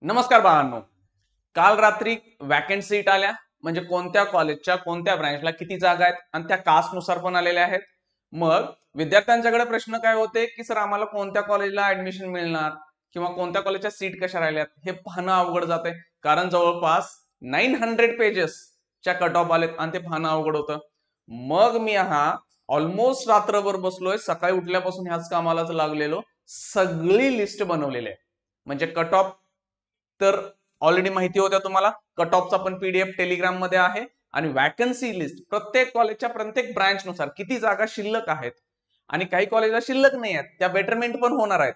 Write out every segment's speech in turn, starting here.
नमस्कार बाळांनो. काल रात्री वॅकंट सीट आल्या म्हणजे कोणत्या कॉलेजच्या कोणत्या ब्रँचला किती जागा आहेत आणि त्या कास्टनुसार पण आलेल्या आहेत. मग विद्यार्थ्यांच्याकडे प्रश्न काय होते की सर आम्हाला कोणत्या कॉलेजला ऍडमिशन मिळणार किंवा कोणत्या कॉलेजच्या सीट कशा राहिल्यात हे पाहणं अवघड जाते, कारण जवळपास 900 पेजेसच्या कट ऑफ आलेत आणि ते पाहणं अवघड होतं. मग मी ऑलमोस्ट रात्रभर बसलोय, सकाळी उठल्यापासून ह्याच कामाला लागलेलो, सगळी लिस्ट बनवलेली आहे. म्हणजे कट ऑफ तर ऑलरेडी माहिती होत्या तुम्हाला, कट ऑफचा पण पीडीएफ टेलिग्राम मध्ये आहे आणि वॅकन्सी लिस्ट प्रत्येक कॉलेजच्या प्रत्येक ब्रांच नुसार किती जागा शिल्लक आहेत आणि काही कॉलेजला शिल्लक नाही आहेत त्या बेटरमेंट पण होणार आहेत.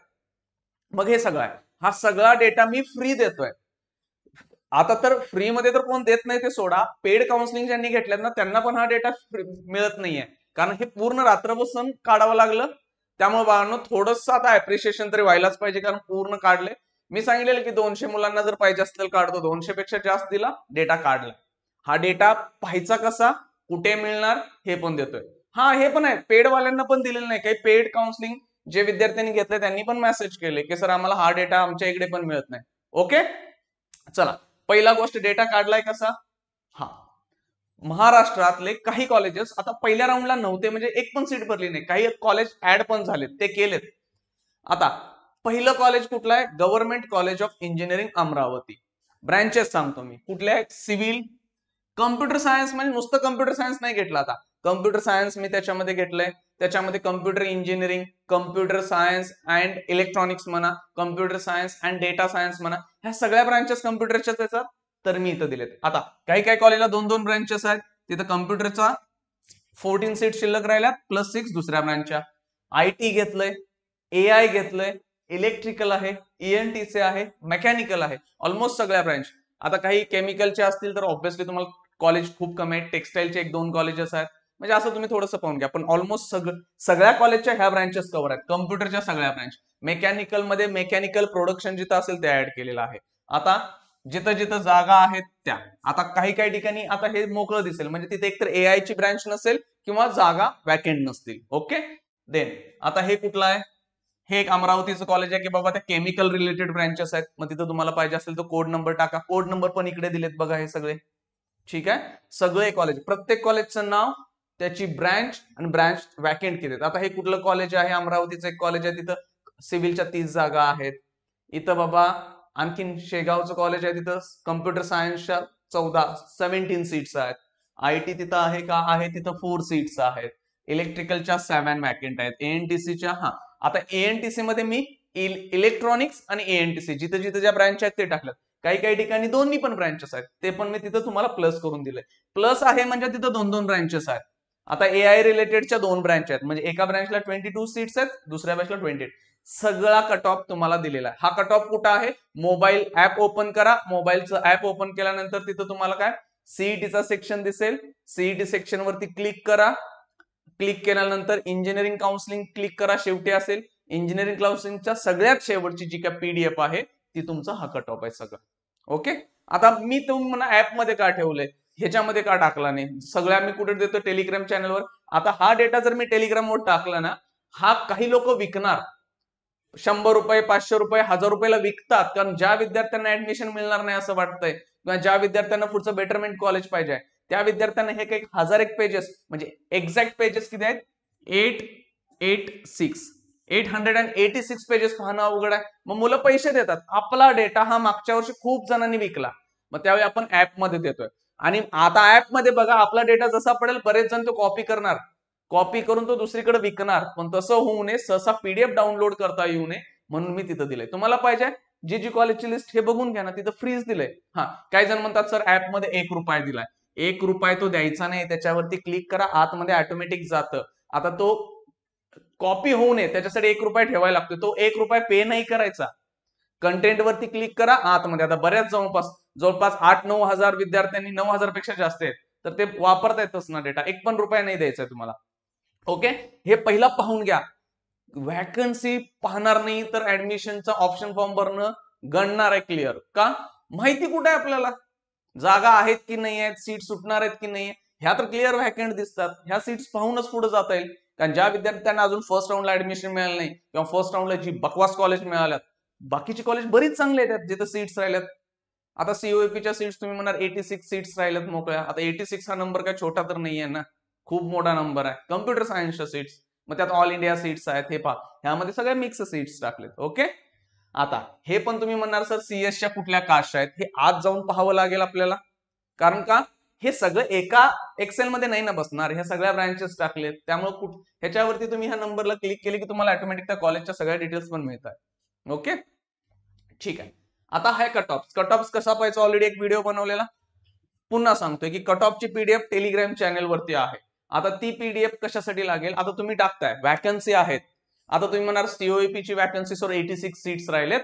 मग हे सगळं आहे, हा सगळा डेटा मी फ्री देतोय. आता तर फ्री मध्ये तर कोण देत नाही ते सोडा, पेड काउन्सिलिंग ज्यांनी घेतल्यात ना त्यांना पण हा डेटा मिळत नाहीये, कारण हे पूर्ण रात्र बसून काढावं लागलं. त्यामुळे बाळांनो थोडंसं आता अप्रिशिएशन तरी व्हायलाच पाहिजे, कारण पूर्ण काढले. मी सांगितलेलं की 200 मुलांना जर पाहिजे असतील काढतो, 200 पेक्षा जास्त दिला डेटा काढला. हा डेटा पाहायचा कसा, कुठे मिळणार हे पण देतोय. हा हे पण आहे, पेड वाल्यांना पण दिलेलं नाही. काही पेड काउन्सिलिंग जे विद्यार्थ्यांनी घेतले त्यांनी पण मेसेज केले की सर आम्हाला हा डेटा आमच्या इकडे पण मिळत नाही. ओके, चला पहिला गोष्ट डेटा काढलाय कसा. हा, महाराष्ट्रातले काही कॉलेजेस आता पहिल्या राऊंडला नव्हते, म्हणजे एक पण सीट भरली नाही. काही कॉलेज ऍड पण झालेत, ते केलेत. आता पहिलं कॉलेज कुठलं आहे, government college of engineering Amravati. Branches सांगतो मी कुठले आहेत, सिव्हिल, कम्प्युटर सायन्स, म्हणजे नुसतं कम्प्युटर सायन्स नाही घेतलं, आता कम्प्युटर सायन्स मी त्याच्यामध्ये घेतलंय. त्याच्यामध्ये computer engineering, computer science and electronics म्हणा, computer science and data science म्हणा, ह्या सगळ्या ब्रांचेस कम्प्युटरच्याच येतात, तर मी इथं दिलेत. आता काही काही कॉलेजला 2-2 ब्रांचेस आहेत, तिथं कम्प्युटरचा 14 सीट शिल्लक राहिल्यात प्लस 6 दुसऱ्या ब्रांचच्या. आयटी घेतलंय, एआय घेतलंय, इलेक्ट्रिकल आहे, ईएनटीसी आहे, मेकॅनिकल आहे, ऑलमोस्ट सगळ्या ब्रांच. आता काही केमिकलचे असतील तर ऑब्व्हियसली तुम्हाला कॉलेज खूप कमी आहेत, टेक्सटाईलचे 1-2 कॉलेजेस आहेत, म्हणजे असं तुम्ही थोडंसं पाहून घ्या. पण ऑलमोस्ट सगळ्या कॉलेजच्या ह्या ब्रांचेस कव्हर आहेत, कम्प्युटरच्या सगळ्या ब्रांच. मेकॅनिकल मध्ये मेकॅनिकल प्रोडक्शन जिथं असेल ते ऍड केलेलं आहे. आता जिथं जिथं जागा आहेत त्या, आता काही काही ठिकाणी आता हे मोकळं दिसेल, म्हणजे तिथे एकतर एआय ची ब्रांच नसेल किंवा जागा वॅकेंट नसतील. ओके, देन आता हे कुठलं आहे, हे एक अमरावतीचं कॉलेज आहे की बाबा त्या केमिकल रिलेटेड ब्रँचेस आहेत. मग तिथं तुम्हाला पाहिजे असेल तर कोड नंबर टाका, कोड नंबर पण इकडे दिलेत बघा हे सगळे. ठीक आहे, सगळे कॉलेज, प्रत्येक कॉलेजचं नाव, त्याची ब्रँच आणि ब्रँच वॅकेंट किती. आता हे कुठलं कॉलेज आहे, अमरावतीचं एक कॉलेज आहे, तिथं सिव्हिलच्या 30 जागा आहेत. इथं बाबा आणखीन शेगावचं कॉलेज आहे, तिथं कम्प्युटर सायन्सच्या 17 सीट्स आहेत. आयटी तिथं आहे का, आहे, तिथं 4 सीट्स आहेत. इलेक्ट्रिकलच्या 7 वॅकेंट आहेत. एएनटीसीच्या आता एएनटीसी मध्ये मी इलेक्ट्रॉनिक्स आणि एएनटीसी जिथे जिथे ज्या ब्रँच आहेत ते टाकल्यात. काही काही ठिकाणी दोन्ही पण ब्रँचेस आहेत, ते पण मी तिथं तुम्हाला प्लस करून दिले. प्लस आहे म्हणजे तिथं 2-2 ब्रँचेस आहेत. आता एआय रिलेटेडच्या 2 ब्रँच आहेत, म्हणजे एका ब्रँचला 22 सीट्स आहेत, दुसऱ्या ब्रँचला 28. सगळा कट ऑफ तुम्हाला दिलेला आहे. हा कट ऑफ कुठं आहे, मोबाईल ऍप ओपन करा, मोबाईलचं ऍप ओपन केल्यानंतर तिथं तुम्हाला काय सीईटीचा सेक्शन दिसेल, सीईटी सेक्शन वरती क्लिक करा. क्लिक केल्यानंतर इंजिनिअरिंग काउन्सिलिंग क्लिक करा, शेवटी असेल इंजिनिअरिंग काउन्सिलिंगच्या सगळ्यात शेवटची जी काय पीडीएफ आहे ती तुमचा हा कट ऑफ आहे सगळं. ओके, आता मी तुम्हाला ऍप मध्ये का ठेवलंय, ह्याच्यामध्ये का टाकला नाही, सगळ्या मी कुठे देतो, टेलिग्राम चॅनलवर. आता हा डेटा जर मी टेलिग्रामवर टाकला ना, हा काही लोक विकणार, 100 रुपये, 500 रुपये, 1000 रुपयाला विकतात, कारण ज्या विद्यार्थ्यांना ऍडमिशन मिळणार नाही असं वाटतंय किंवा ज्या विद्यार्थ्यांना पुढचं बेटरमेंट कॉलेज पाहिजे त्या विद्यार्थ्यांना हे काही 1001 पेजेस, म्हणजे एक्झॅक्ट पेजेस किती आहेत, 886 पेजेस पाहणं अवघड आहे. मग मुलं पैसे देतात, आपला डेटा हा मागच्या वर्षी खूप जणांनी विकला, मग त्यावेळी आपण ऍप मध्ये देतोय. आणि आता ऍप मध्ये बघा, आपला डेटा जसा पडेल बरेच जण तो कॉपी करणार, कॉपी करून तो दुसरीकडे विकणार, पण तसं होऊ नये, सहसा पीडीएफ डाउनलोड करता येऊ नये म्हणून मी तिथं दिलंय. तुम्हाला पाहिजे जी जी कॉलेजची लिस्ट हे बघून घ्या ना, तिथं फ्रीज दिलंय. काही जण म्हणतात सर ऍप मध्ये 1 रुपया दिलाय, 1 रुपया तो द्यायचा नाही, त्याच्यावरती क्लिक करा, आतमध्ये ऑटोमॅटिक जातं. आता तो कॉपी होऊ नये त्याच्यासाठी 1 रुपया ठेवायला लागतो, तो 1 रुपया पे नाही करायचा. कंटेंट वरती क्लिक करा, आतमध्ये आता बऱ्याच जवळपास 8-9 हजार विद्यार्थ्यांनी, 9,000 पेक्षा जास्त आहेत, तर ते वापरता येतच ना डेटा, 1 पण रुपया नाही द्यायचा तुम्हाला. ओके, हे पहिला पाहून घ्या. व्हॅकन्सी पाहणार नाही तर ऍडमिशनचा ऑप्शन फॉर्म भरणं गणणार आहे क्लिअर का, माहिती कुठे आहे आपल्याला, जागा आहेत की नाही आहेत, सीट सुटणार आहेत की नाही, ह्या तर क्लिअर व्हॅकंट दिसतात. ह्या सीट्स पाहूनच पुढे जाता येईल, कारण ज्या विद्यार्थ्यांना अजून फर्स्ट राऊंडला ऍडमिशन मिळालं नाही किंवा फर्स्ट राऊंडला जी बकवास कॉलेज मिळाल्यात, बाकीची कॉलेज बरीच चांगली आहेत जिथं सीट्स राहिल्यात. आता सीओएपीच्या सीट्स तुम्ही म्हणणार 86 सीट्स राहिल्यात मोकळ्या. आता 86 हा नंबर काय छोटा तर नाहीये ना, खूप मोठा नंबर आहे. कम्प्युटर सायन्सच्या सीट्स, मग त्यात ऑल इंडिया सीट्स आहेत. हे पहा, ह्यामध्ये सगळ्या मिक्स सीट्स टाकलेत. ओके, आता हे पण तुम्ही म्हणणार सर सीएसच्या कुठल्या कास्ट आहेत, हे आज जाऊन पाहावं लागेल आपल्याला. कारण का हे सगळं एका एक्सेल मध्ये नाही ना बसणार, ह्या सगळ्या ब्रांचेस टाकलेत. त्यामुळे ह्याच्यावरती तुम्ही ह्या नंबरला क्लिक केले की तुम्हाला ऑटोमॅटिक त्या कॉलेजच्या सगळ्या डिटेल्स पण मिळतात. ओके, ठीक आहे. आता हा कट ऑफ कसा पाहायचा, ऑलरेडी एक व्हिडिओ बनवलेला. पुन्हा सांगतोय की कट ऑफची पीडीएफ टेलिग्राम चॅनल वरती आहे. आता ती पीडीएफ कशासाठी लागेल, आता तुम्ही टाकताय वॅकन्सी आहेत. आता तुम्ही म्हणाल सीओईपी ची वॅकन्सी सर 86 सीट्स राहिलेत,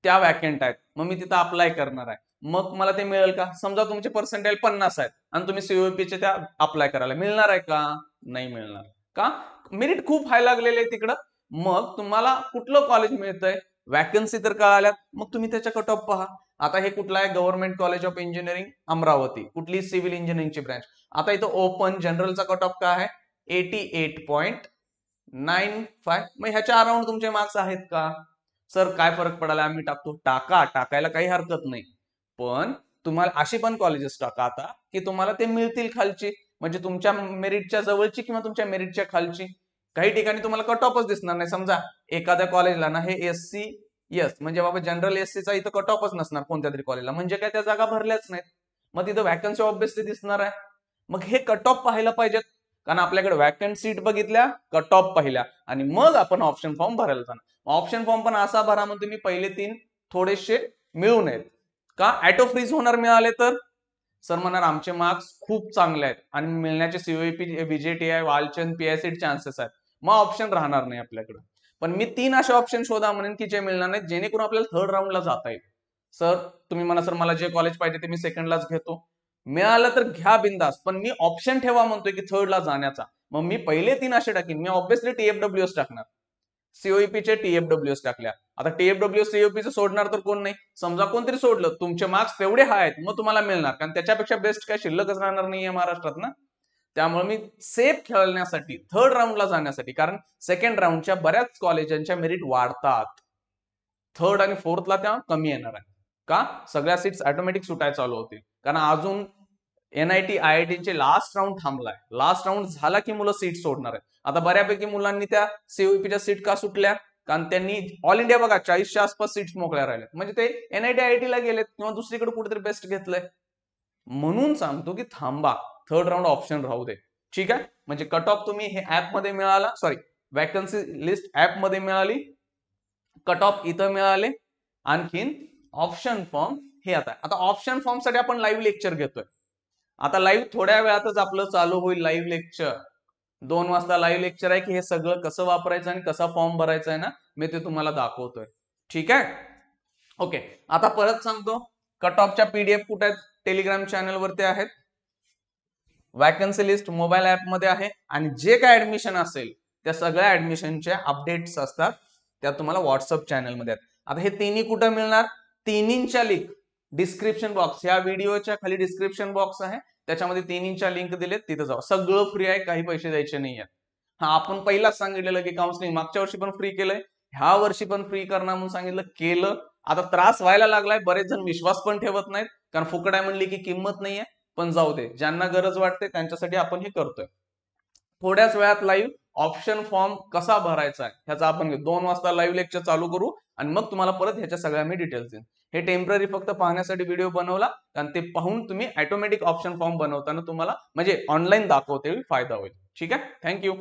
त्या वॅकंट आहेत, मग मी तिथं अप्लाय करणार आहे. मग मला ते मिळेल का? समजा तुमचे पर्सेंटाईल 50 आहेत आणि तुम्ही सीओईपीचे त्या अप्लाय करायला मिळणार आहे का? नाही मिळणार. का? मेरिट खूप हाय लागलेले आहे तिकडं. मग तुम्हाला कुठलं कॉलेज मिळतंय, वॅकन्सी तर कळाल्यात, मग तुम्ही त्याच्या कट ऑफ पहा. आता हे कुठलं आहे, government college of engineering Amravati, कुठली सिव्हिल इंजिनिअरिंगची ब्रँच. आता इथं ओपन जनरलचा कट ऑफ काय आहे, 88.95. मग ह्याच्या अराउंड तुमचे मार्क्स आहेत का? सर काय फरक पडायला, आम्ही टाकतो. टाकायला काही हरकत नाही, पण तुम्हाला अशी पण कॉलेजेस टाका आता की तुम्हाला ते मिळतील खालची, म्हणजे तुमच्या मेरिटच्या जवळची किंवा तुमच्या मेरिटच्या खालची. काही ठिकाणी तुम्हाला कट ऑफच दिसणार नाही. समजा एखाद्या कॉलेजला ना हे एससी म्हणजे बाबा जनरल एससीचा इथं कट ऑफच नसणार कोणत्या तरी कॉलेजला, म्हणजे काय त्या जागा भरल्याच नाहीत, मग तिथं वॅकन्सी ऑब्विसली दिसणार आहे. मग हे कट ऑफ पाहायला पाहिजेत, कारण आपल्याकडे वॅकंट सीट बघितल्या, कट ऑफ पाहिल्या, आणि मग आपण ऑप्शन फॉर्म भरायला जाणार. ऑप्शन फॉर्म पण असा भरा म्हणजे तुम्ही पहिले 3 थोडेसे मिळून आहेत. का ऍटो फ्रीज होणार मिळाले तर? सर म्हणणार आमचे मार्क्स खूप चांगले आहेत आणि मिळण्याचे सीओईपी बीजेटीआय वालचंद पीआयसी चान्सेस आहेत, मग ऑप्शन राहणार नाही आपल्याकडे. पण मी 3 असे ऑप्शन शोधा म्हणेन की जे मिळणार नाहीत, जेणेकरून आपल्याला थर्ड राऊंडला जाता येईल. सर तुम्ही म्हणा सर मला जे कॉलेज पाहिजे ते मी सेकंडलाच घेतो, मिळालं तर घ्या बिंदास, पण मी ऑप्शन ठेवा म्हणतोय की थर्डला जाण्याचा. मग मी पहिले 3 असे टाकीन, मी ऑब्विसली टीएफडब्ल्यूएस टाकणार. सीओईपीचे टीएफडब्ल्यूएस टाकल्या. आता टीएफडब्ल्यूएस सीओईपीचं सोडणार तर कोण नाही. समजा कोणतरी सोडलं, तुमचे मार्क्स तेवढे हाय आहेत, मग तुम्हाला मिळणार, कारण त्याच्यापेक्षा बेस्ट काय शिल्लकच राहणार नाहीये महाराष्ट्रात ना. त्यामुळे मी सेफ खेळण्यासाठी थर्ड राऊंडला जाण्यासाठी, कारण सेकंड राऊंडच्या बऱ्याच कॉलेजांच्या मेरिट वाढतात, थर्ड आणि फोर्थला त्या कमी येणार आहे. का? सगळ्या सीट्स ऑटोमॅटिक सुटायला चालू होतील, कारण अजून एनआयटी आयआयटीचे लास्ट राऊंड थांबलाय. लास्ट राऊंड झाला की मुलं सीट सोडणार आहेत. आता बऱ्यापैकी मुलांनी त्या सीओईपीच्या सीट का सुटल्या, कारण त्यांनी ऑल इंडिया बघा 40च्या आसपास सीट्स मोकळ्या राहिल्यात, म्हणजे ते एनआयटी आयआयटीला गेलेत किंवा दुसरीकडे कुठेतरी बेस्ट घेतलंय. म्हणून सांगतो की थांबा, थर्ड राऊंड ऑप्शन राहू दे. ठीक आहे, म्हणजे कट ऑफ तुम्ही हे ऍप मध्ये मिळाला, सॉरी वॅकन्सी लिस्ट ऍप मध्ये मिळाली, कट ऑफ इथं मिळाले, आणखीन ऑप्शन फॉर्म हे आता ऑप्शन फॉर्म साठी आपण लाईव्ह लेक्चर घेतोय. आता लाईव्ह थोड्या वेळातच आपलं चालू होईल लाईव्ह लेक्चर. 2 वाजता लाईव्ह लेक्चर आहे की हे सगळं कसं वापरायचं आणि कसा फॉर्म भरायचा आहे ना, मी ते तुम्हाला दाखवतोय. ठीक आहे, ओके. आता परत सांगतो, कट ऑफच्या पीडीएफ कुठे आहेत, टेलिग्राम चॅनल वरती आहेत. वॅकन्सी लिस्ट मोबाईल ऍप मध्ये आहे, आणि जे काय ऍडमिशन असेल त्या सगळ्या ऍडमिशनच्या अपडेट्स असतात त्या तुम्हाला व्हॉट्सअप चॅनल मध्ये आहेत. आता हे तिन्ही कुठं मिळणार, तिन्हींच्या लिंक डिस्क्रिप्शन बॉक्स, या व्हिडिओच्या खाली डिस्क्रिप्शन बॉक्स आहे, त्याच्यामध्ये तिन्हींच्या लिंक दिलेत, तिथं जाऊ. सगळं फ्री आहे, काही पैसे द्यायचे नाही आहेत. हा आपण पहिलाच सांगितलेलं की काउन्सिलिंग मागच्या वर्षी पण फ्री केलंय, ह्या वर्षी पण फ्री करणार म्हणून सांगितलं, केलं. आता त्रास व्हायला लागलाय, बरेच जण विश्वास पण ठेवत नाहीत, कारण फुकट आहे म्हणली की किंमत नाहीये. पण जाऊ दे, ज्यांना गरज वाटते त्यांच्यासाठी आपण हे करतोय. थोड्याच वेळात लाईव्ह ऑप्शन फॉर्म कसा भरायचा आहे ह्याचा आपण 2 वाजता लाईव्ह लेक्चर चालू करू, आणि मग तुम्हाला परत ह्याच्या सगळ्या मी डिटेल्स देईन. हे टेम्पररी फक्त पाहण्यासाठी व्हिडिओ बनवला, कारण ते पाहून तुम्ही ऑटोमॅटिक ऑप्शन फॉर्म बनवताना तुम्हाला म्हणजे ऑनलाईन दाखवते फायदा होईल. ठीक आहे, थँक्यू.